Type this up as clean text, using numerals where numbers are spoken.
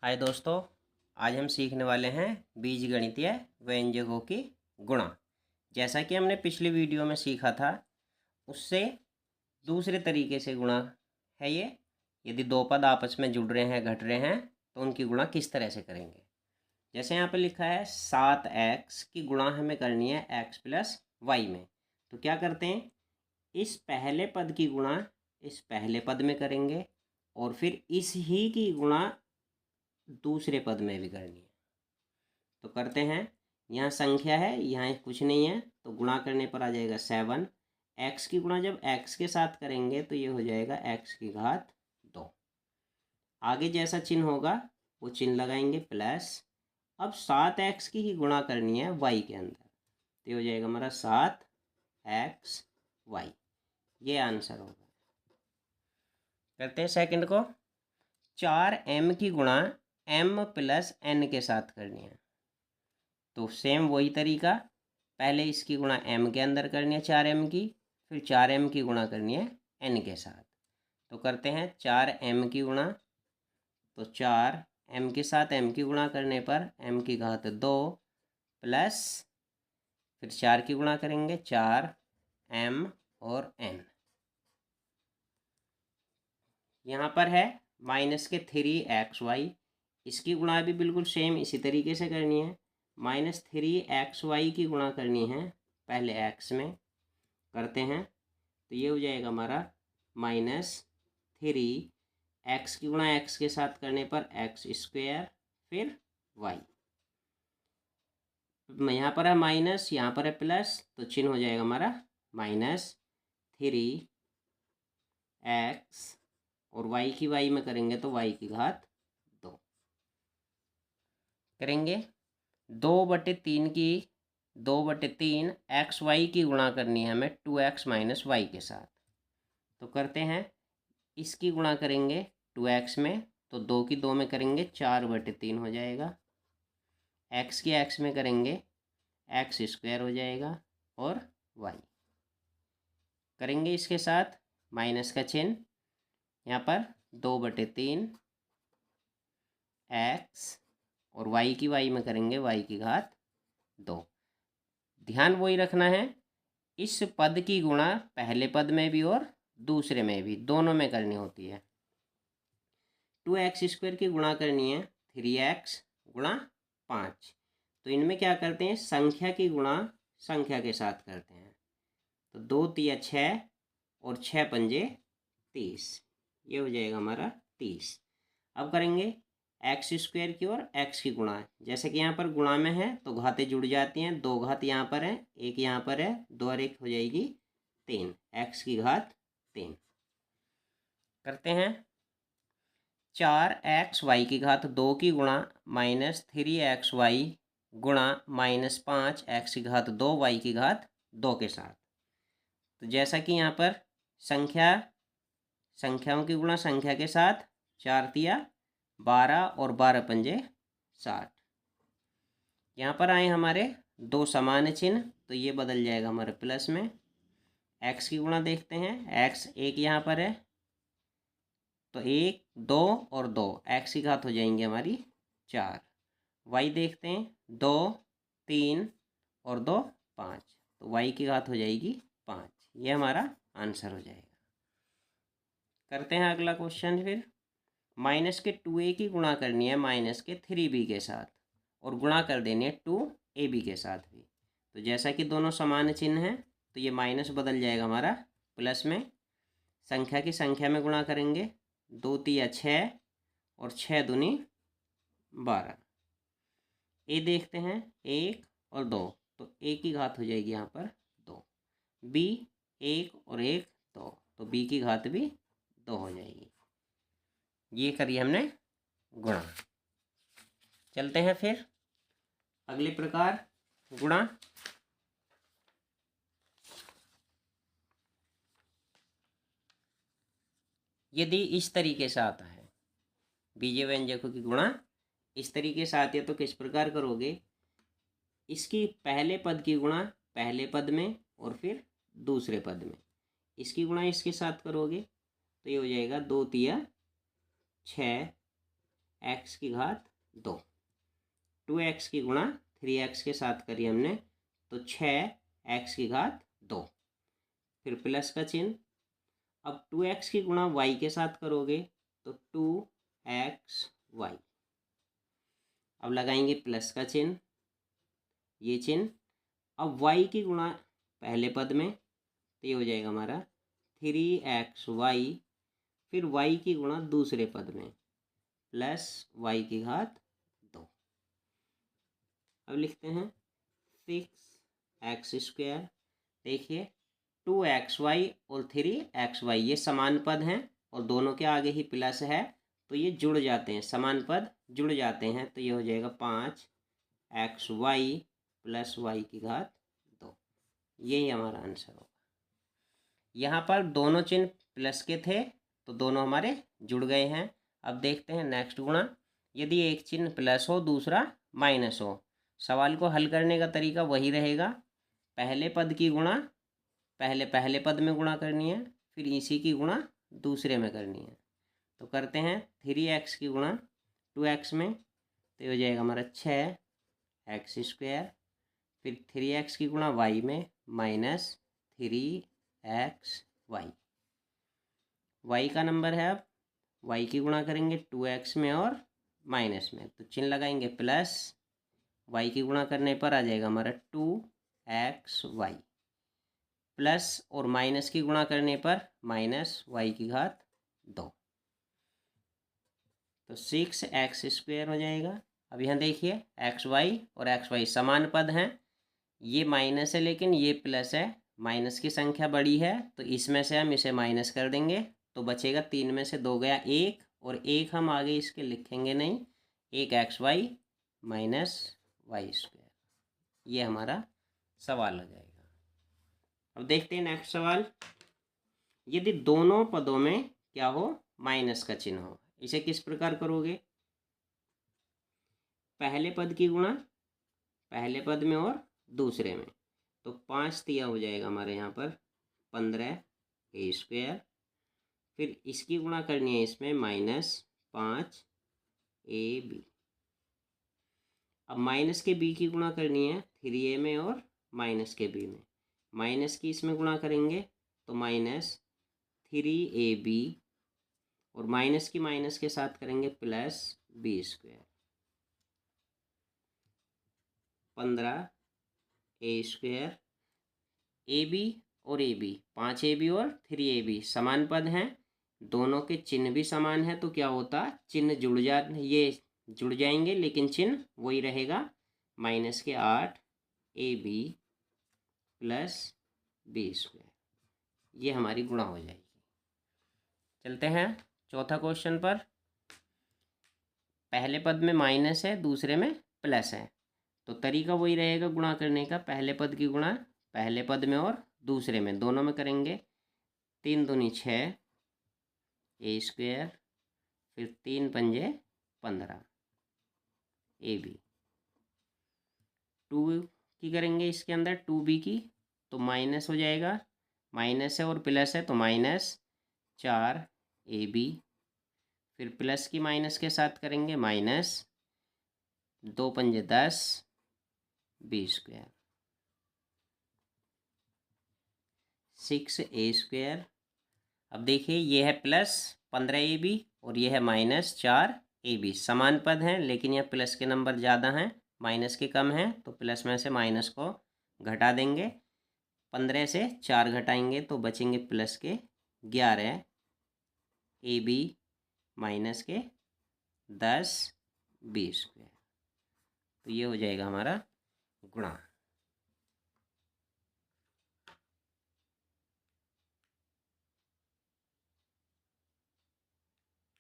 हाय दोस्तों, आज हम सीखने वाले हैं बीजगणितीय व्यंजकों की गुणा। जैसा कि हमने पिछली वीडियो में सीखा था, उससे दूसरे तरीके से गुणा है ये। यदि दो पद आपस में जुड़ रहे हैं, घट रहे हैं, तो उनकी गुणा किस तरह से करेंगे। जैसे यहाँ पे लिखा है 7x की गुणा हमें करनी है x प्लस वाई में। तो क्या करते हैं, इस पहले पद की गुणा इस पहले पद में करेंगे और फिर इस ही की गुणा दूसरे पद में भी करनी है। तो करते हैं, यहाँ संख्या है, यहाँ कुछ नहीं है, तो गुणा करने पर आ जाएगा 7। x की गुणा जब x के साथ करेंगे तो ये हो जाएगा x की घात 2। आगे जैसा चिन्ह होगा वो चिन्ह लगाएंगे प्लस। अब 7x की ही गुणा करनी है y के अंदर, तो ये हो जाएगा हमारा 7xy। ये आंसर होगा। करते हैं सेकंड को। 4m की गुणा m प्लस n के साथ करनी है। तो सेम वही तरीका, पहले इसकी गुणा m के अंदर करनी है 4m की, फिर 4m की गुणा करनी है n के साथ। तो करते हैं 4m की गुणा, तो 4m के साथ m की गुणा करने पर m की घात 2 प्लस फिर 4 की गुणा करेंगे 4m और n। यहाँ पर है -3xy, इसकी गुणा भी बिल्कुल सेम इसी तरीके से करनी है। -3xy की गुणा करनी है पहले x में, करते हैं, तो ये हो जाएगा हमारा -3x की गुणा x के साथ करने पर x² फिर y। यहाँ पर है माइनस, यहाँ पर है प्लस, तो चिन्ह हो जाएगा हमारा -3x और y की y में करेंगे तो y की घात 2 करेंगे। 2/3 की 2/3 xy की गुणा करनी है हमें 2x - y के साथ। तो करते हैं, इसकी गुणा करेंगे 2x में, तो 2 की 2 में करेंगे 4/3 हो जाएगा। x की x में करेंगे x² हो जाएगा और y करेंगे इसके साथ माइनस का चिन्ह, यहाँ पर 2/3 x और y की y में करेंगे y की घात 2। ध्यान वही रखना है, इस पद की गुणा पहले पद में भी और दूसरे में भी, दोनों में करनी होती है। 2x² की गुणा करनी है 3x गुणा 5। तो इनमें क्या करते हैं, संख्या की गुणा संख्या के साथ करते हैं। तो 2 तिया 6 और 6 पंजे 30, ये हो जाएगा हमारा 30। अब करेंगे x² की और x की गुणा। जैसे कि यहाँ पर गुणा में है तो घातें जुड़ जाती हैं, 2 घात यहाँ पर है, 1 यहाँ पर है, 2 और 1 हो जाएगी 3, x की घात 3। करते हैं 4xy की घात 2 की गुणा -3xy गुणा -5x की घात 2y की घात 2 के साथ। तो जैसा कि यहाँ पर संख्याओं की गुणा संख्या के साथ, 4 तिया 12 और 12 पंजे 60। यहाँ पर आए हमारे दो समान चिन्ह, तो ये बदल जाएगा हमारे प्लस में। x की गुणा देखते हैं, x 1 यहाँ पर है, तो 1 2 और 2, x की घात हो जाएंगी हमारी 4। y देखते हैं, 2 3 और 2 5, तो y की घात हो जाएगी 5। ये हमारा आंसर हो जाएगा। करते हैं अगला क्वेश्चन फिर। -2a की गुणा करनी है -3b के साथ और गुणा कर देनी है 2ab के साथ भी। तो जैसा कि दोनों समान चिन्ह हैं, तो ये माइनस बदल जाएगा हमारा प्लस में। संख्या की संख्या में गुणा करेंगे, 2 तिया 6 और 6 दूनी 12। ए देखते हैं, 1 और 2, तो a की घात हो जाएगी यहाँ पर 2। b 1 और 1 2, तो b की घात भी 2 हो जाएगी। ये करिए हमने गुणा। चलते हैं फिर अगले प्रकार गुणा। यदि इस तरीके से आता है, बीजीय व्यंजकों की गुणा इस तरीके से आती है, तो किस प्रकार करोगे, इसकी पहले पद की गुणा पहले पद में और फिर दूसरे पद में, इसकी गुणा इसके साथ करोगे, तो ये हो जाएगा 2 तिया 6 एक्स की घात 2। 2x की गुणा 3x के साथ करी हमने तो 6x की घात 2। फिर प्लस का चिन्ह। अब 2x की गुणा y के साथ करोगे तो 2xy। अब लगाएंगे प्लस का चिन्ह, ये चिन्ह। अब y की गुणा पहले पद में तो ये हो जाएगा हमारा 3xy। फिर y की गुणा दूसरे पद में प्लस y की घात 2। अब लिखते हैं 6x²। देखिए 2xy और 3xy ये समान पद हैं और दोनों के आगे ही प्लस है तो ये जुड़ जाते हैं, समान पद जुड़ जाते हैं तो ये हो जाएगा 5xy प्लस y की घात 2। यही हमारा आंसर होगा। यहाँ पर दोनों चिन्ह प्लस के थे तो दोनों हमारे जुड़ गए हैं। अब देखते हैं नेक्स्ट गुणा। यदि एक चिन्ह प्लस हो दूसरा माइनस हो, सवाल को हल करने का तरीका वही रहेगा। पहले पद की गुणा पहले पद में गुणा करनी है, फिर इसी की गुणा दूसरे में करनी है। तो करते हैं 3x की गुणा 2x में तो हो जाएगा हमारा 6x²। फिर 3x की गुणा y में माइनस 3xy। y का नंबर है, अब y की गुणा करेंगे 2x में और माइनस में तो चिन्ह लगाएंगे प्लस। y की गुणा करने पर आ जाएगा हमारा 2xy प्लस और माइनस की गुणा करने पर माइनस y की घात 2 तो 6x² हो जाएगा। अब यहाँ देखिए xy और xy समान पद हैं, ये माइनस है लेकिन ये प्लस है। माइनस की संख्या बड़ी है तो इसमें से हम इसे माइनस कर देंगे तो बचेगा 3 में से 2 गया 1 और 1 हम आगे इसके लिखेंगे नहीं, 1xy माइनस y²। ये हमारा सवाल हो जाएगा। अब देखते हैं नेक्स्ट सवाल। यदि दोनों पदों में क्या हो, माइनस का चिन्ह हो, इसे किस प्रकार करोगे। पहले पद की गुणा पहले पद में और दूसरे में तो 5 तिया हो जाएगा हमारे यहाँ पर 15a²। फिर इसकी गुणा करनी है इसमें माइनस 5ab। अब माइनस के b की गुणा करनी है 3a में और माइनस के b में। माइनस की इसमें गुणा करेंगे तो माइनस 3ab और माइनस की माइनस के साथ करेंगे प्लस b²। 15a²। ab और ab 5ab और 3ab समान पद हैं, दोनों के चिन्ह भी समान है तो क्या होता, चिन्ह ये जुड़ जाएंगे लेकिन चिन्ह वही रहेगा, माइनस के 8ab प्लस b²। ये हमारी गुणा हो जाएगी। चलते हैं चौथा क्वेश्चन पर। पहले पद में माइनस है दूसरे में प्लस है तो तरीका वही रहेगा गुणा करने का। पहले पद की गुणा पहले पद में और दूसरे में दोनों में करेंगे। 3 दूनी 6 a²। फिर 3 पंजे 15 ab। 2 की करेंगे इसके अंदर 2b की तो माइनस हो जाएगा, माइनस है और प्लस है तो माइनस 4ab। फिर प्लस की माइनस के साथ करेंगे माइनस 2 पंजे 10 b²। 6a²। अब देखिए ये है प्लस 15ab और ये है माइनस 4ab। समान पद हैं लेकिन यह प्लस के नंबर ज़्यादा हैं, माइनस के कम हैं तो प्लस में से माइनस को घटा देंगे। 15 से 4 घटाएंगे तो बचेंगे प्लस के 11 ab माइनस के 10 b²। तो ये हो जाएगा हमारा गुणा।